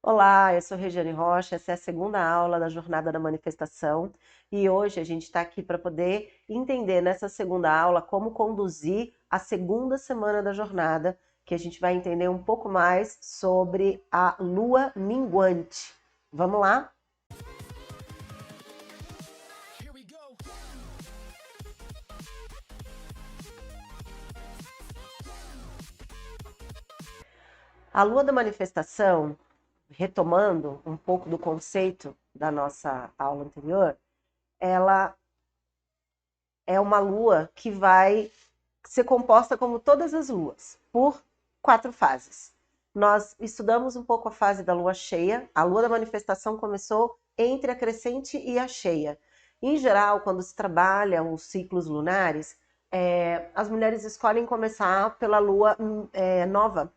Olá, eu sou Regiane Rocha, essa é a segunda aula da Jornada da Manifestação e hoje a gente está aqui para poder entender nessa segunda aula como conduzir a segunda semana da jornada, que a gente vai entender um pouco mais sobre a lua minguante. Vamos lá? A lua da manifestação, retomando um pouco do conceito da nossa aula anterior, ela é uma lua que vai ser composta como todas as luas, por 4 fases. Nós estudamos um pouco a fase da lua cheia. A lua da manifestação começou entre a crescente e a cheia. Em geral, quando se trabalha os ciclos lunares, as mulheres escolhem começar pela lua nova,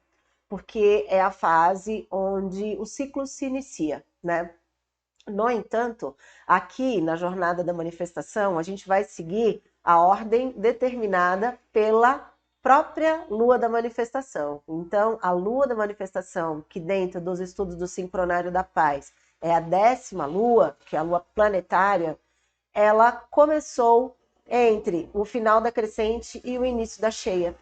porque é a fase onde o ciclo se inicia, né? No entanto, aqui na jornada da manifestação, a gente vai seguir a ordem determinada pela própria lua da manifestação. Então, a lua da manifestação, que dentro dos estudos do sincronário da paz é a 10ª lua, que é a lua planetária, ela começou entre o final da crescente e o início da cheia.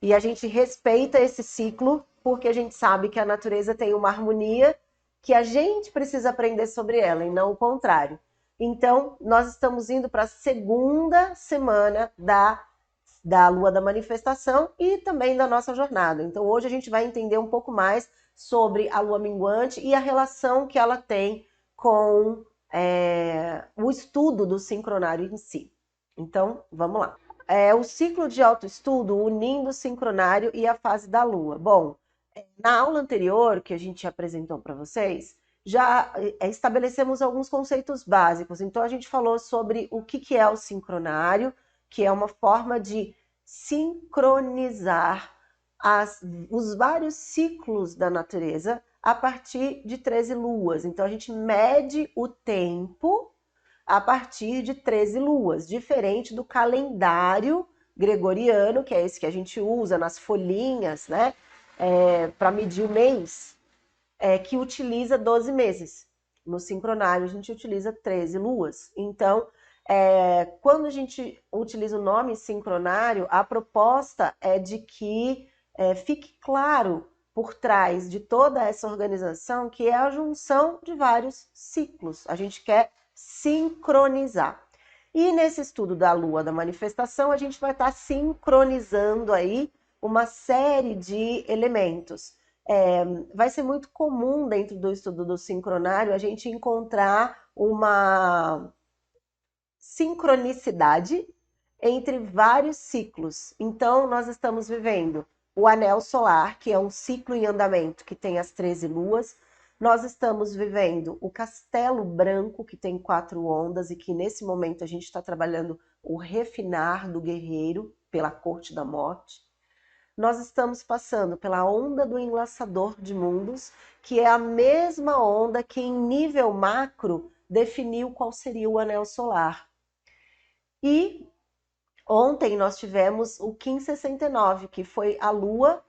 E a gente respeita esse ciclo porque a gente sabe que a natureza tem uma harmonia que a gente precisa aprender sobre ela e não o contrário. Então, nós estamos indo para a segunda semana da lua da manifestação e também da nossa jornada. Então, hoje a gente vai entender um pouco mais sobre a lua minguante e a relação que ela tem com o estudo do sincronário em si. Então, vamos lá. O ciclo de autoestudo unindo o sincronário e a fase da lua. Bom, na aula anterior que a gente apresentou para vocês, já estabelecemos alguns conceitos básicos. Então, a gente falou sobre o que é o sincronário, que é uma forma de sincronizar os vários ciclos da natureza a partir de 13 luas. Então, a gente mede o tempo a partir de 13 luas, diferente do calendário gregoriano, que é esse que a gente usa nas folhinhas, né? Para medir o mês, que utiliza 12 meses. No sincronário, a gente utiliza 13 luas. Então, quando a gente utiliza o nome sincronário, a proposta é de que fique claro por trás de toda essa organização que é a junção de vários ciclos. A gente quer sincronizar. E nesse estudo da lua da manifestação, a gente vai estar sincronizando aí uma série de elementos. Vai ser muito comum dentro do estudo do sincronário a gente encontrar uma sincronicidade entre vários ciclos. Então, nós estamos vivendo o anel solar, que é um ciclo em andamento que tem as 13 luas. Nós estamos vivendo o castelo branco, que tem 4 ondas, e que nesse momento a gente está trabalhando o refinar do guerreiro pela corte da morte. Nós estamos passando pela onda do enlaçador de mundos, que é a mesma onda que em nível macro definiu qual seria o anel solar. E ontem nós tivemos o Kim 69, que foi a lua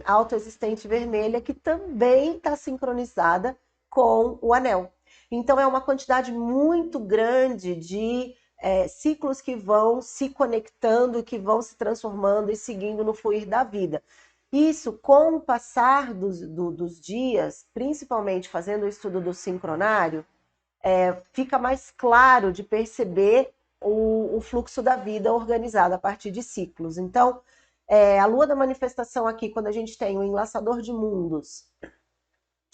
autoexistente vermelha, que também está sincronizada com o anel. Então é uma quantidade muito grande de ciclos que vão se conectando, que vão se transformando e seguindo no fluir da vida. Isso, com o passar dos dias, principalmente fazendo o estudo do sincronário, fica mais claro de perceber o fluxo da vida organizado a partir de ciclos. Então, a lua da manifestação aqui, quando a gente tem o enlaçador de mundos,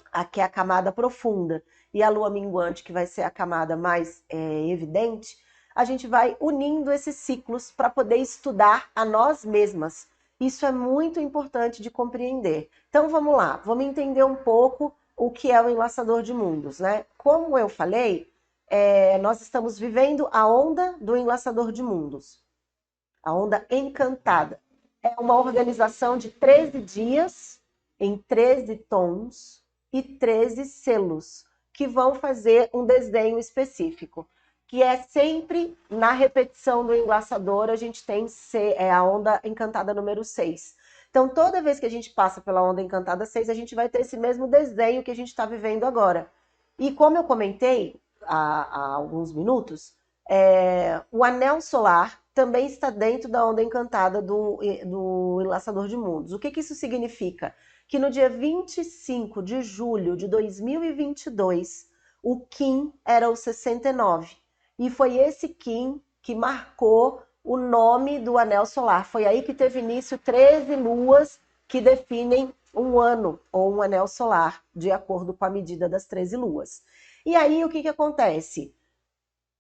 aqui é a camada profunda, e a lua minguante, que vai ser a camada mais evidente, a gente vai unindo esses ciclos para poder estudar a nós mesmas. Isso é muito importante de compreender. Então vamos lá, vamos entender um pouco o que é o enlaçador de mundos, né? Como eu falei, nós estamos vivendo a onda do enlaçador de mundos, a onda encantada. É uma organização de 13 dias em 13 tons e 13 selos que vão fazer um desenho específico, que é sempre na repetição do enlaçador, a gente tem a onda encantada número 6, Então, toda vez que a gente passa pela onda encantada 6, a gente vai ter esse mesmo desenho que a gente está vivendo agora. E como eu comentei há alguns minutos, o anel solar também está dentro da onda encantada do Enlaçador de Mundos. O que isso significa? Que no dia 25 de julho de 2022, o Kim era o 69. E foi esse Kim que marcou o nome do anel solar. Foi aí que teve início 13 luas que definem um ano ou um anel solar, de acordo com a medida das 13 luas. E aí o que acontece?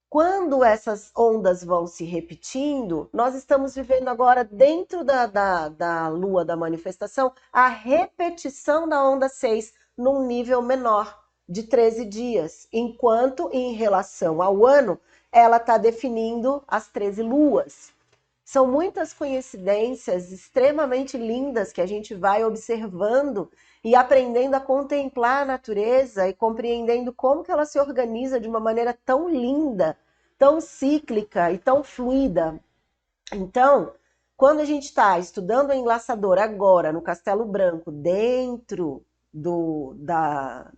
Quando essas ondas vão se repetindo, nós estamos vivendo agora, dentro da lua da manifestação, a repetição da onda 6 num nível menor, de 13 dias, enquanto em relação ao ano, ela está definindo as 13 luas. São muitas coincidências extremamente lindas que a gente vai observando e aprendendo a contemplar a natureza e compreendendo como que ela se organiza de uma maneira tão linda, tão cíclica e tão fluida. Então, quando a gente está estudando o enlaçador agora no Castelo Branco, dentro da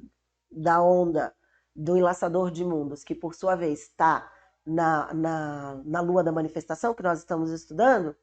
onda do Enlaçador de Mundos, que por sua vez está na lua da manifestação que nós estamos estudando,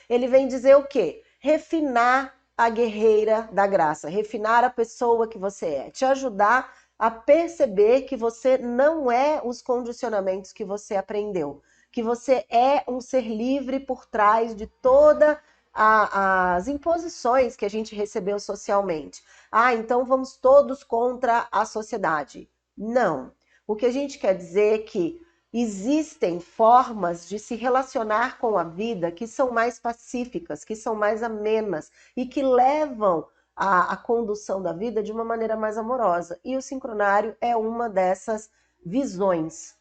ele vem dizer o quê? Refinar a guerreira da graça, refinar a pessoa que você é, te ajudar a perceber que você não é os condicionamentos que você aprendeu, que você é um ser livre por trás de todas as imposições que a gente recebeu socialmente. Ah, então vamos todos contra a sociedade. Não. O que a gente quer dizer é que existem formas de se relacionar com a vida que são mais pacíficas, que são mais amenas e que levam a condução da vida de uma maneira mais amorosa. E o sincronário é uma dessas visões.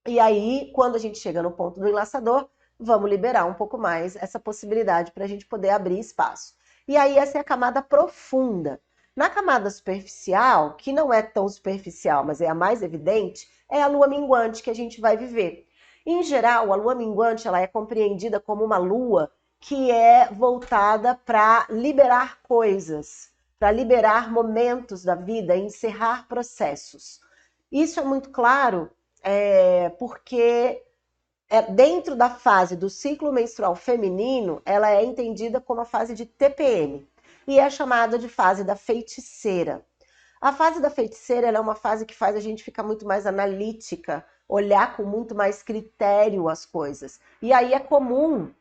E aí, quando a gente chega no ponto do enlaçador, vamos liberar um pouco mais essa possibilidade para a gente poder abrir espaço. E aí, essa é a camada profunda. Na camada superficial, que não é tão superficial, mas é a mais evidente, é a lua minguante que a gente vai viver. Em geral, a lua minguante ela é compreendida como uma lua que é voltada para liberar coisas, para liberar momentos da vida, encerrar processos. Isso é muito claro porque dentro da fase do ciclo menstrual feminino, ela é entendida como a fase de TPM e é chamada de fase da feiticeira. A fase da feiticeira é uma fase que faz a gente ficar muito mais analítica, olhar com muito mais critério as coisas. E aí é comum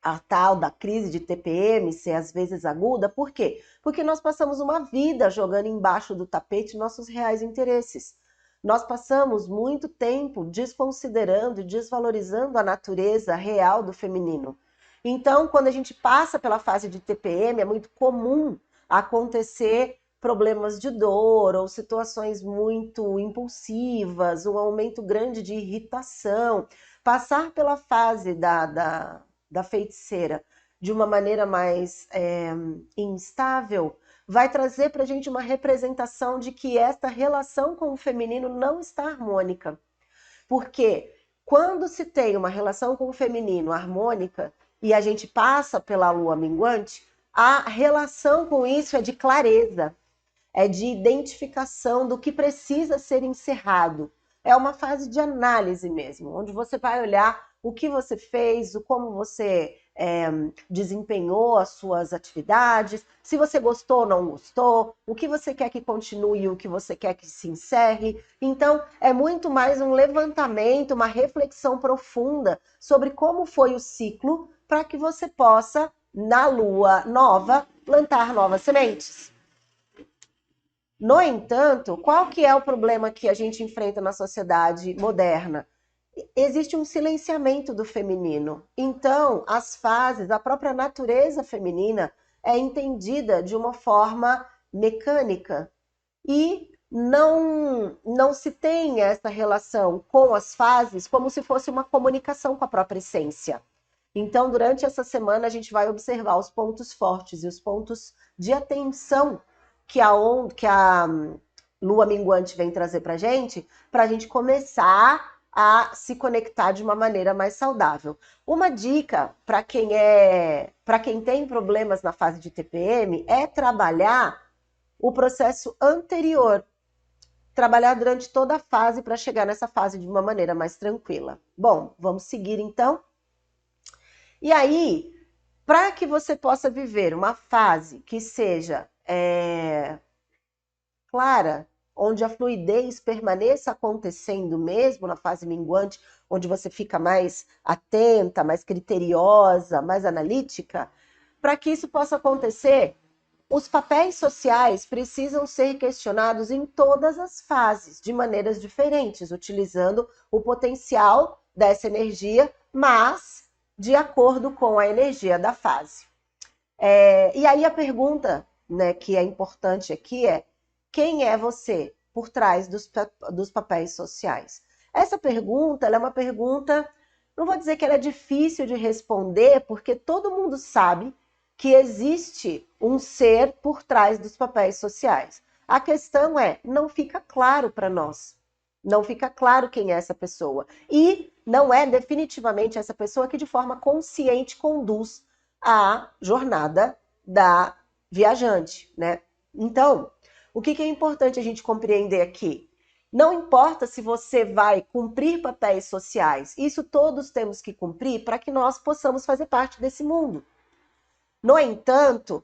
a tal da crise de TPM ser às vezes aguda, por quê? Porque nós passamos uma vida jogando embaixo do tapete nossos reais interesses. Nós passamos muito tempo desconsiderando e desvalorizando a natureza real do feminino. Então, quando a gente passa pela fase de TPM, é muito comum acontecer problemas de dor ou situações muito impulsivas, um aumento grande de irritação. Passar pela fase da feiticeira de uma maneira mais instável vai trazer para a gente uma representação de que esta relação com o feminino não está harmônica. Porque quando se tem uma relação com o feminino harmônica e a gente passa pela lua minguante, a relação com isso é de clareza, é de identificação do que precisa ser encerrado. É uma fase de análise mesmo, onde você vai olhar o que você fez, como você desempenhou as suas atividades, se você gostou ou não gostou, o que você quer que continue e o que você quer que se encerre. Então, é muito mais um levantamento, uma reflexão profunda sobre como foi o ciclo para que você possa, na lua nova, plantar novas sementes. No entanto, qual que é o problema que a gente enfrenta na sociedade moderna? Existe um silenciamento do feminino. Então, as fases, a própria natureza feminina é entendida de uma forma mecânica e não se tem essa relação com as fases como se fosse uma comunicação com a própria essência. Então, durante essa semana, a gente vai observar os pontos fortes e os pontos de atenção que a lua minguante vem trazer para a gente começar a se conectar de uma maneira mais saudável. Uma dica para quem tem problemas na fase de TPM é trabalhar o processo anterior, trabalhar durante toda a fase para chegar nessa fase de uma maneira mais tranquila. Bom, vamos seguir então. E aí, para que você possa viver uma fase que seja clara, onde a fluidez permaneça acontecendo mesmo na fase minguante, onde você fica mais atenta, mais criteriosa, mais analítica, para que isso possa acontecer, os papéis sociais precisam ser questionados em todas as fases, de maneiras diferentes, utilizando o potencial dessa energia, mas de acordo com a energia da fase. E aí a pergunta, né, que é importante aqui é: quem é você por trás dos papéis sociais? Essa pergunta, ela é uma pergunta, não vou dizer que ela é difícil de responder, porque todo mundo sabe que existe um ser por trás dos papéis sociais. A questão é, não fica claro para nós. Não fica claro quem é essa pessoa. E não é definitivamente essa pessoa que de forma consciente conduz a jornada da viajante, né? Então, o que é importante a gente compreender aqui? Não importa se você vai cumprir papéis sociais, isso todos temos que cumprir para que nós possamos fazer parte desse mundo. No entanto,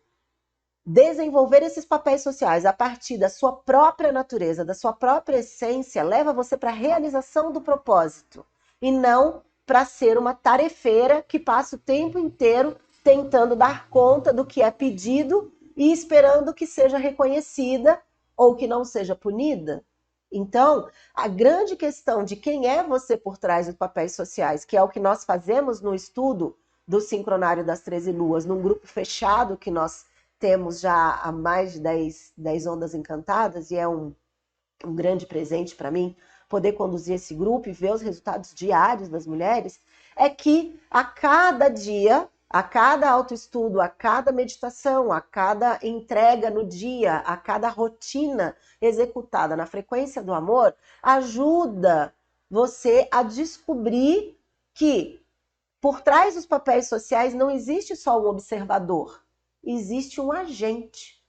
desenvolver esses papéis sociais a partir da sua própria natureza, da sua própria essência, leva você para a realização do propósito e não para ser uma tarefeira que passa o tempo inteiro tentando dar conta do que é pedido e esperando que seja reconhecida ou que não seja punida. Então, a grande questão de quem é você por trás dos papéis sociais, que é o que nós fazemos no estudo do Sincronário das 13 Luas, num grupo fechado que nós temos já há mais de 10 ondas encantadas, e é um grande presente para mim poder conduzir esse grupo e ver os resultados diários das mulheres, é que a cada dia, a cada autoestudo, a cada meditação, a cada entrega no dia, a cada rotina executada na frequência do amor, ajuda você a descobrir que por trás dos papéis sociais não existe só um observador, existe um agente.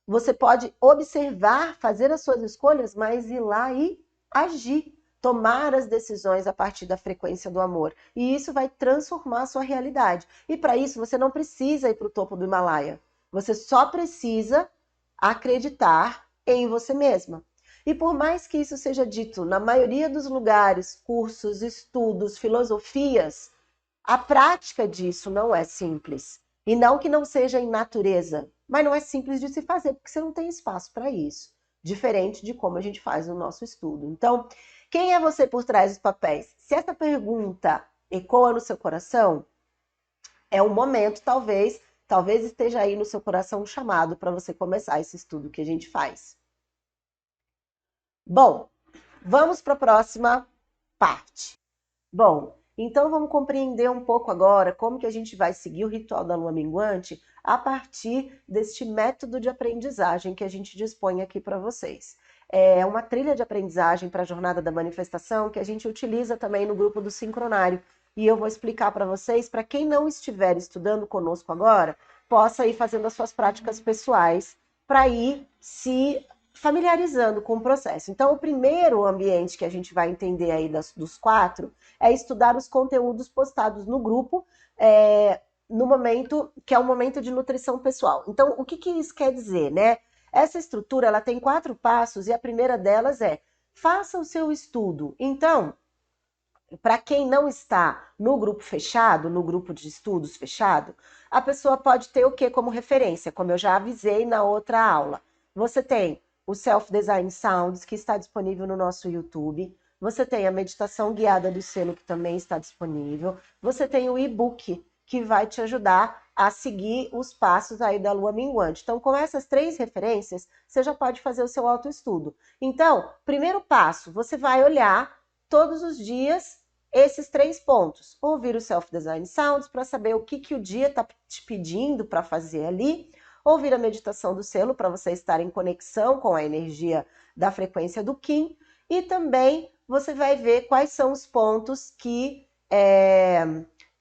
Você pode observar, fazer as suas escolhas, mas ir lá e agir, tomar as decisões a partir da frequência do amor. E isso vai transformar a sua realidade. E para isso você não precisa ir para o topo do Himalaia. Você só precisa acreditar em você mesma. E por mais que isso seja dito na maioria dos lugares, cursos, estudos, filosofias, a prática disso não é simples. E não que não seja em natureza, mas não é simples de se fazer, porque você não tem espaço para isso. Diferente de como a gente faz no nosso estudo. Então, quem é você por trás dos papéis? Se essa pergunta ecoa no seu coração, é um momento, talvez esteja aí no seu coração um chamado para você começar esse estudo que a gente faz. Bom, vamos para a próxima parte. Bom, então vamos compreender um pouco agora como que a gente vai seguir o ritual da lua minguante a partir deste método de aprendizagem que a gente dispõe aqui para vocês. É uma trilha de aprendizagem para a jornada da manifestação que a gente utiliza também no grupo do Sincronário. E eu vou explicar para vocês, para quem não estiver estudando conosco agora, possa ir fazendo as suas práticas pessoais para ir se familiarizando com o processo. Então, o primeiro ambiente que a gente vai entender aí dos 4 é estudar os conteúdos postados no grupo no momento que é o momento de nutrição pessoal. Então, o que isso quer dizer, né? Essa estrutura ela tem 4 passos e a primeira delas é: faça o seu estudo. Então, para quem não está no grupo fechado, no grupo de estudos fechado, a pessoa pode ter o que como referência, como eu já avisei na outra aula. Você tem o Self Design Sounds, que está disponível no nosso YouTube. Você tem a meditação guiada do selo, que também está disponível. Você tem o e-book, que vai te ajudar a seguir os passos aí da lua minguante. Então, com essas 3 referências, você já pode fazer o seu autoestudo. Então, primeiro passo, você vai olhar todos os dias esses 3 pontos. Ouvir o Self Design Sounds para saber o que o dia está te pedindo para fazer ali. Ouvir a meditação do selo para você estar em conexão com a energia da frequência do Kim. e também você vai ver quais são os pontos que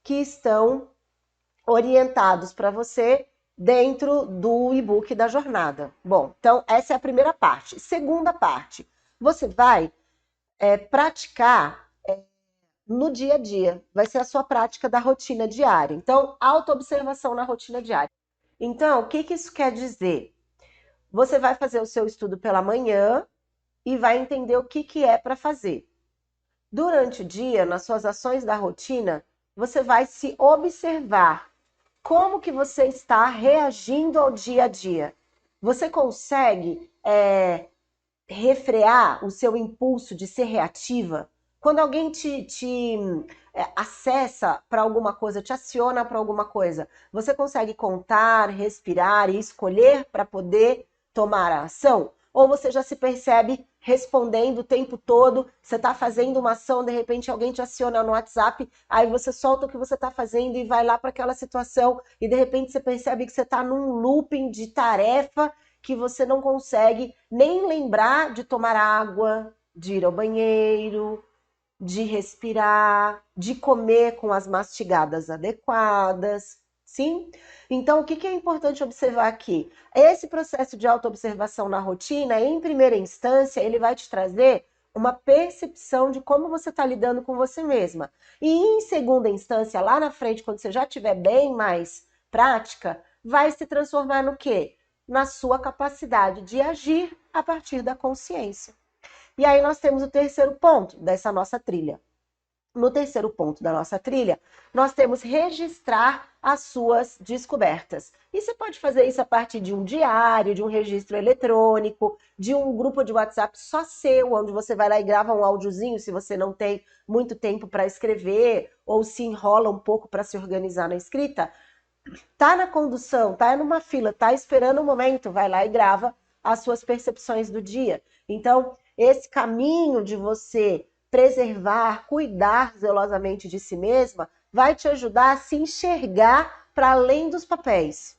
estão orientados para você dentro do e-book da jornada. Bom, então essa é a primeira parte. Segunda parte, você vai praticar no dia a dia. Vai ser a sua prática da rotina diária. Então, autoobservação na rotina diária. Então, o que isso quer dizer? Você vai fazer o seu estudo pela manhã e vai entender o que é para fazer. Durante o dia, nas suas ações da rotina, você vai se observar como que você está reagindo ao dia a dia. Você consegue refrear o seu impulso de ser reativa? Quando alguém te acessa para alguma coisa, te aciona para alguma coisa, você consegue contar, respirar e escolher para poder tomar a ação? Ou você já se percebe respondendo o tempo todo, você está fazendo uma ação, de repente alguém te aciona no WhatsApp, aí você solta o que você está fazendo e vai lá para aquela situação, e de repente você percebe que você está num looping de tarefa que você não consegue nem lembrar de tomar água, de ir ao banheiro, de respirar, de comer com as mastigadas adequadas, sim? Então, o que é importante observar aqui? Esse processo de autoobservação na rotina, em primeira instância, ele vai te trazer uma percepção de como você está lidando com você mesma. E em segunda instância, lá na frente, quando você já estiver bem mais prática, vai se transformar no quê? Na sua capacidade de agir a partir da consciência. E aí nós temos o terceiro ponto dessa nossa trilha. No terceiro ponto da nossa trilha, nós temos registrar as suas descobertas. E você pode fazer isso a partir de um diário, de um registro eletrônico, de um grupo de WhatsApp só seu, onde você vai lá e grava um áudiozinho, se você não tem muito tempo para escrever, ou se enrola um pouco para se organizar na escrita. Tá na condução, tá numa fila, tá esperando um momento, vai lá e grava as suas percepções do dia. Então, esse caminho de você preservar, cuidar zelosamente de si mesma, vai te ajudar a se enxergar para além dos papéis.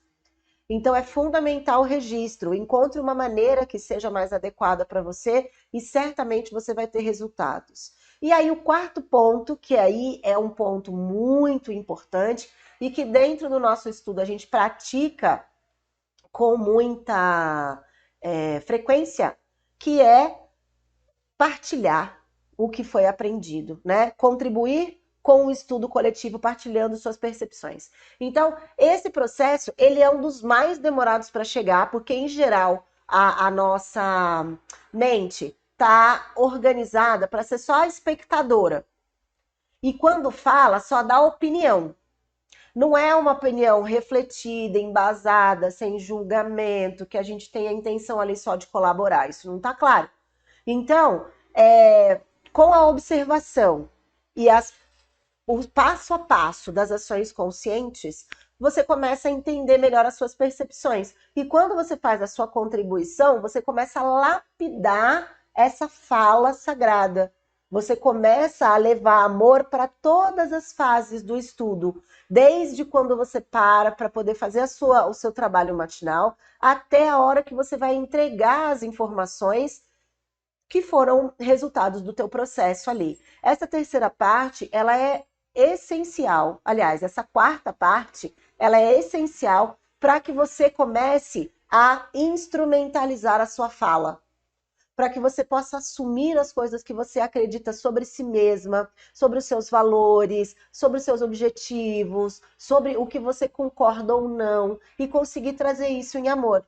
Então, é fundamental o registro. Encontre uma maneira que seja mais adequada para você e certamente você vai ter resultados. E aí, o quarto ponto, que aí é um ponto muito importante e que dentro do nosso estudo a gente pratica com muita frequência, que é partilhar o que foi aprendido, né? Contribuir com o estudo coletivo, partilhando suas percepções. Então, esse processo, ele é um dos mais demorados para chegar, porque, em geral, a nossa mente está organizada para ser só espectadora. E quando fala, só dá opinião. Não é uma opinião refletida, embasada, sem julgamento, que a gente tem a intenção ali só de colaborar. Isso não está claro. Então, com a observação e o passo a passo das ações conscientes, você começa a entender melhor as suas percepções. E quando você faz a sua contribuição, você começa a lapidar essa fala sagrada. Você começa a levar amor para todas as fases do estudo, desde quando você para poder fazer o seu trabalho matinal, até a hora que você vai entregar as informações que foram resultados do teu processo ali. Essa terceira parte, ela é essencial. Aliás, essa quarta parte, ela é essencial para que você comece a instrumentalizar a sua fala, para que você possa assumir as coisas que você acredita sobre si mesma, sobre os seus valores, sobre os seus objetivos, sobre o que você concorda ou não, e conseguir trazer isso em amor.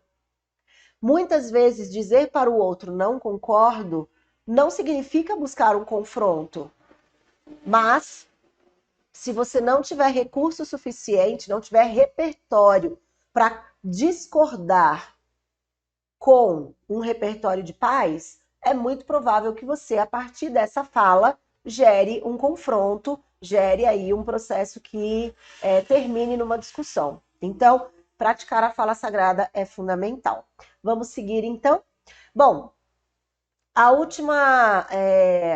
Muitas vezes dizer para o outro não concordo não significa buscar um confronto, mas se você não tiver recurso suficiente, não tiver repertório para discordar com um repertório de paz, é muito provável que você, a partir dessa fala, gere um confronto, gere aí um processo que termine numa discussão. Então, praticar a fala sagrada é fundamental. Vamos seguir, então? Bom, a última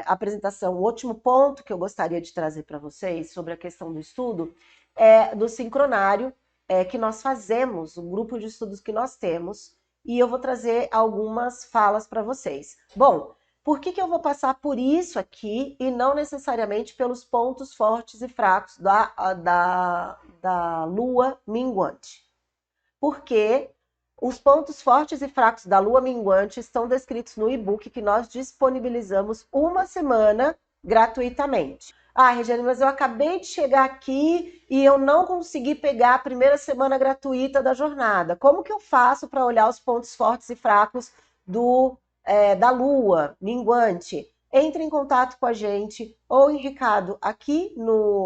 apresentação, o último ponto que eu gostaria de trazer para vocês sobre a questão do estudo é do sincronário que nós fazemos, o grupo de estudos que nós temos, e eu vou trazer algumas falas para vocês. Bom, Por que eu vou passar por isso aqui e não necessariamente pelos pontos fortes e fracos da lua minguante? Porque os pontos fortes e fracos da lua minguante estão descritos no e-book que nós disponibilizamos uma semana gratuitamente. Ah, Regiane, mas eu acabei de chegar aqui e eu não consegui pegar a primeira semana gratuita da jornada. Como que eu faço para olhar os pontos fortes e fracos da lua minguante? Entre em contato com a gente ou em Ricardo aqui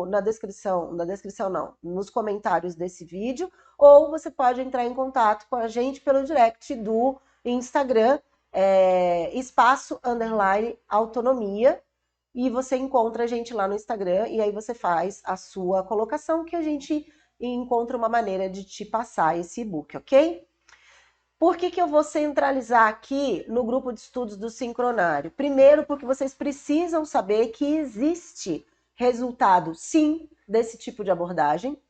na descrição não, nos comentários desse vídeo, ou você pode entrar em contato com a gente pelo direct do Instagram, espaço_autonomia, e você encontra a gente lá no Instagram, e aí você faz a sua colocação que a gente encontra uma maneira de te passar esse e-book, ok? Por que eu vou centralizar aqui no grupo de estudos do Sincronário? Primeiro, porque vocês precisam saber que existe resultado, sim, desse tipo de abordagem.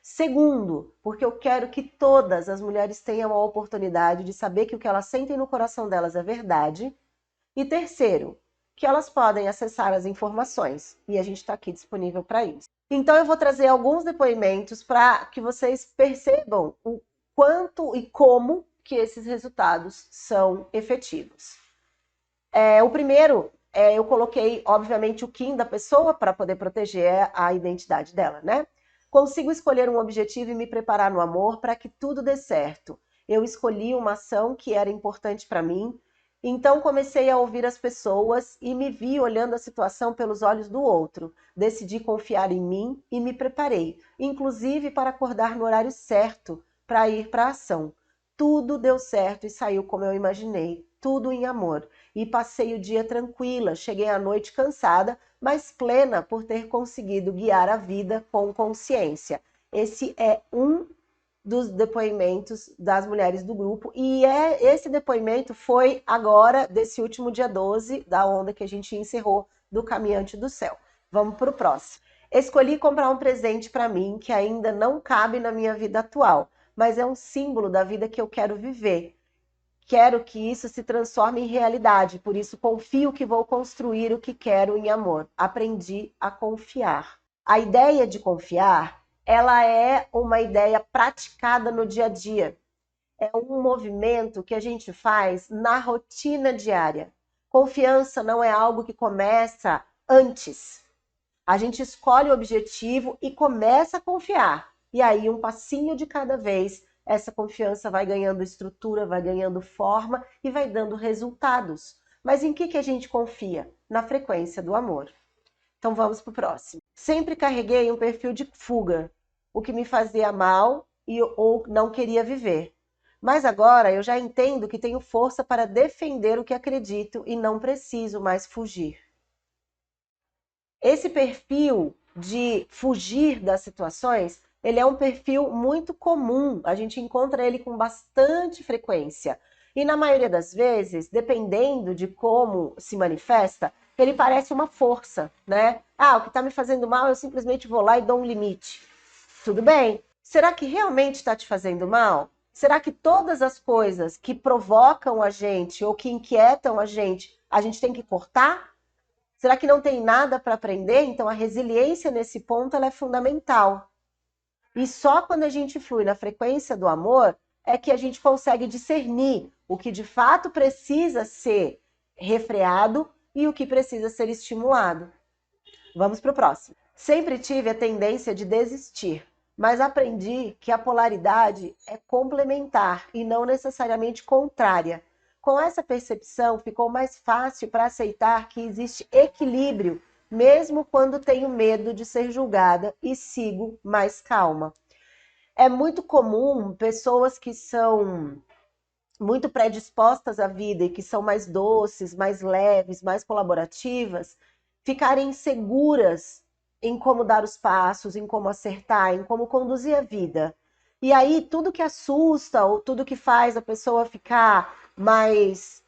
Segundo, porque eu quero que todas as mulheres tenham a oportunidade de saber que o que elas sentem no coração delas é verdade. E terceiro, que elas podem acessar as informações. E a gente está aqui disponível para isso. Então eu vou trazer alguns depoimentos para que vocês percebam o quanto e como que esses resultados são efetivos. O primeiro, eu coloquei, obviamente, o Kim da pessoa para poder proteger a identidade dela, né? Consigo escolher um objetivo e me preparar no amor para que tudo dê certo. Eu escolhi uma ação que era importante para mim, então comecei a ouvir as pessoas e me vi olhando a situação pelos olhos do outro. Decidi confiar em mim e me preparei, inclusive para acordar no horário certo para ir para a ação. Tudo deu certo e saiu como eu imaginei, tudo em amor. E passei o dia tranquila, cheguei à noite cansada, mas plena por ter conseguido guiar a vida com consciência. Esse é um dos depoimentos das mulheres do grupo, e esse depoimento foi agora, desse último dia 12, da onda que a gente encerrou do Caminhante do Céu. Vamos para o próximo. Escolhi comprar um presente para mim que ainda não cabe na minha vida atual, mas é um símbolo da vida que eu quero viver. Quero que isso se transforme em realidade, por isso confio que vou construir o que quero em amor. Aprendi a confiar. A ideia de confiar, ela é uma ideia praticada no dia a dia. É um movimento que a gente faz na rotina diária. Confiança não é algo que começa antes. A gente escolhe o objetivo e começa a confiar. E aí, um passinho de cada vez, essa confiança vai ganhando estrutura, vai ganhando forma e vai dando resultados. Mas em que a gente confia? Na frequência do amor. Então vamos para o próximo. Sempre carreguei um perfil de fuga, o que me fazia mal ou não queria viver. Mas agora eu já entendo que tenho força para defender o que acredito e não preciso mais fugir. Esse perfil de fugir das situações, ele é um perfil muito comum, a gente encontra ele com bastante frequência. E na maioria das vezes, dependendo de como se manifesta, ele parece uma força, né? Ah, o que está me fazendo mal, eu simplesmente vou lá e dou um limite. Tudo bem? Será que realmente está te fazendo mal? Será que todas as coisas que provocam a gente ou que inquietam a gente tem que cortar? Será que não tem nada para aprender? Então a resiliência nesse ponto ela é fundamental. E só quando a gente flui na frequência do amor é que a gente consegue discernir o que de fato precisa ser refreado e o que precisa ser estimulado. Vamos para o próximo. Sempre tive a tendência de desistir, mas aprendi que a polaridade é complementar e não necessariamente contrária. Com essa percepção, ficou mais fácil para aceitar que existe equilíbrio, mesmo quando tenho medo de ser julgada e sigo mais calma. É muito comum pessoas que são muito predispostas à vida e que são mais doces, mais leves, mais colaborativas, ficarem seguras em como dar os passos, em como acertar, em como conduzir a vida. E aí, tudo que assusta ou tudo que faz a pessoa ficar mais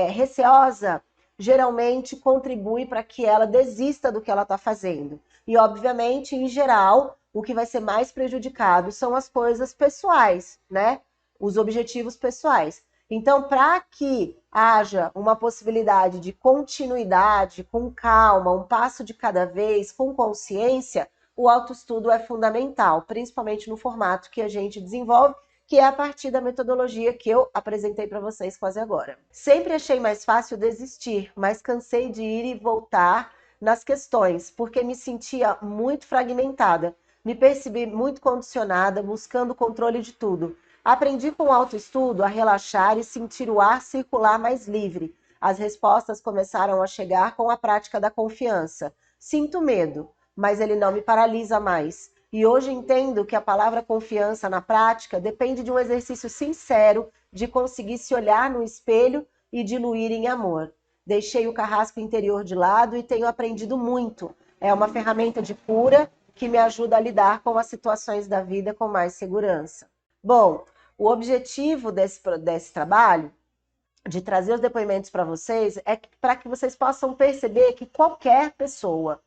receosa, geralmente contribui para que ela desista do que ela está fazendo. E, obviamente, em geral, o que vai ser mais prejudicado são as coisas pessoais, né? Os objetivos pessoais. Então, para que haja uma possibilidade de continuidade, com calma, um passo de cada vez, com consciência, o autoestudo é fundamental, principalmente no formato que a gente desenvolve, que é a partir da metodologia que eu apresentei para vocês quase agora. Sempre achei mais fácil desistir, mas cansei de ir e voltar nas questões, porque me sentia muito fragmentada, me percebi muito condicionada, buscando o controle de tudo. Aprendi com o autoestudo a relaxar e sentir o ar circular mais livre. As respostas começaram a chegar com a prática da confiança. Sinto medo, mas ele não me paralisa mais. E hoje entendo que a palavra confiança na prática depende de um exercício sincero de conseguir se olhar no espelho e diluir em amor. Deixei o carrasco interior de lado e tenho aprendido muito. É uma ferramenta de cura que me ajuda a lidar com as situações da vida com mais segurança. Bom, o objetivo desse trabalho, de trazer os depoimentos para vocês, é para que vocês possam perceber que qualquer pessoa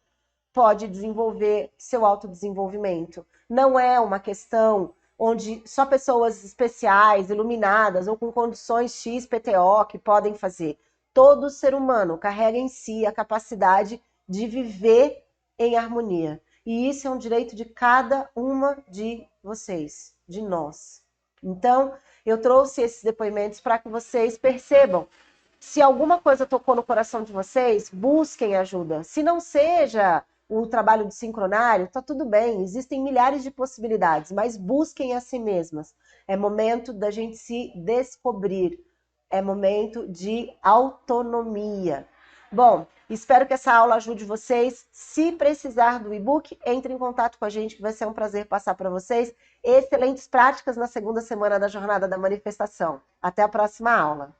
pode desenvolver seu autodesenvolvimento. Não é uma questão onde só pessoas especiais, iluminadas ou com condições XPTO que podem fazer. Todo ser humano carrega em si a capacidade de viver em harmonia. E isso é um direito de cada uma de vocês, de nós. Então, eu trouxe esses depoimentos para que vocês percebam. Se alguma coisa tocou no coração de vocês, busquem ajuda. Se não seja o trabalho de sincronário, tá tudo bem. Existem milhares de possibilidades, mas busquem a si mesmas. É momento da gente se descobrir. É momento de autonomia. Bom, espero que essa aula ajude vocês. Se precisar do e-book, entre em contato com a gente, que vai ser um prazer passar para vocês excelentes práticas na segunda semana da Jornada da Manifestação. Até a próxima aula.